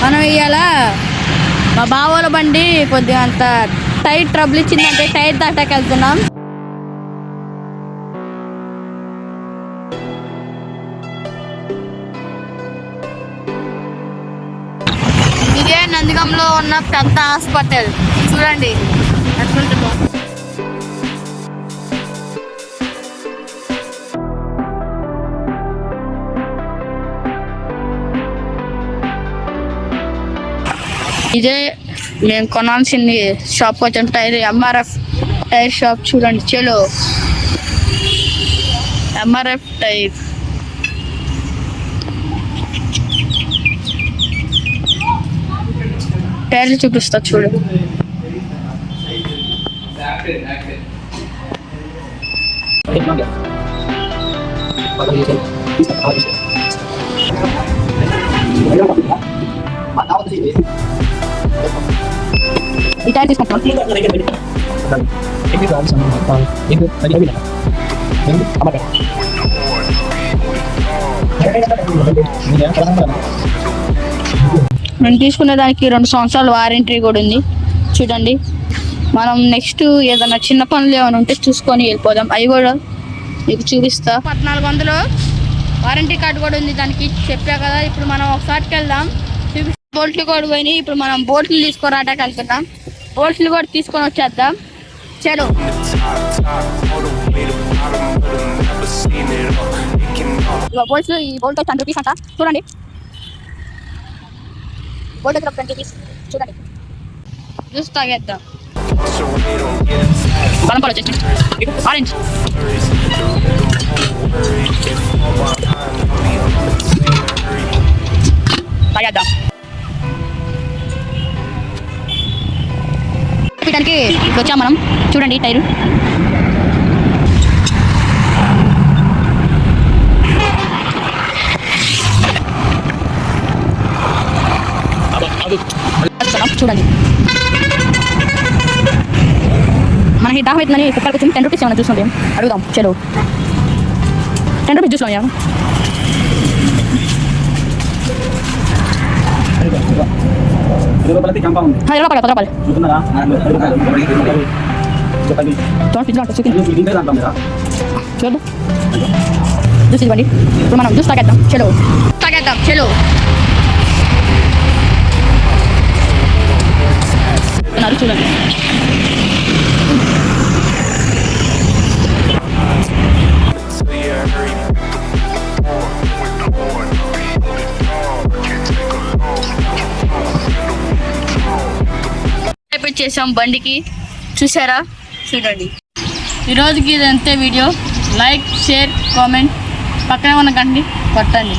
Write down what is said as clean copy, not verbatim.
మనం ఇవాళ మా బావోల బండి కొద్దిగా అంత టైర్ ట్రబుల్ ఇచ్చిందంటే టైర్ దాటాకి వెళ్తున్నాం. ఇదే నందిగంలో ఉన్న పెద్ద హాస్పిటల్ చూడండి ఎట్లుంటుందో. ఇదే మేము కొనాల్సింది షాప్ వచ్చాం. టైర్ ఎంఆర్ఎఫ్ టైర్ షాప్ చూడండి. చలో ఎంఆర్ఎఫ్ టైర్. టైర్లు చూపిస్తా చూడు. ఈ టైర్ తీసుకుంటాం. నేను తీసుకునే దానికి 2 సంవత్సరాల వారంటీ కూడా ఉంది. చూడండి, మనం నెక్స్ట్ ఏదైనా చిన్న పనులు ఏమైనా ఉంటే చూసుకొని వెళ్ళిపోదాం. అవి కూడా మీకు చూపిస్తా. 1400 వారంటీ కార్డు కూడా ఉంది దానికి, చెప్పా కదా. ఇప్పుడు మనం ఒకసారికి వెళ్దాం. బోల్ట్లు కూడా పోయినాయి. ఇప్పుడు మనం బోల్ట్లు తీసుకురావడానికి వెళ్తున్నాం. బోల్ట్లు కూడా తీసుకొని వచ్చేద్దాం. చలో బోల్ట్స్. ఈ బోల్ట్ 10 రూపీస్ అంట. చూడండి, బోల్ట్ 20 రూపీస్. చూడండి, జ్యూస్ తాగేద్దాం. బలంపాలు వచ్చేసి ఆరెంజ్. తాగేద్దాం. దానికి వచ్చాం మనం. చూడండి టైరు. చూడండి, మనకి దాహం అవుతుందని కుక్కలకు వచ్చి 10 రూపీస్ ఏమైనా జ్యూస్ ఉంటాం అడుగుదాం. చలో 10 రూపీస్ జ్యూస్ ఉన్నాయా? రూపాయలు 10 రూపాయలు. చూడు, జ్యూస్ ఇవ్వండి. ఇప్పుడు మనం జ్యూస్ తాగేద్దాం. చలో తాగేద్దాం. చలో చూడండి. చేసాం బండికి, చూసారా? చూడండి. ఈరోజుకి ఇది అంతే వీడియో. లైక్, షేర్, కామెంట్, పక్కనే ఉన్న గంటని కొట్టండి.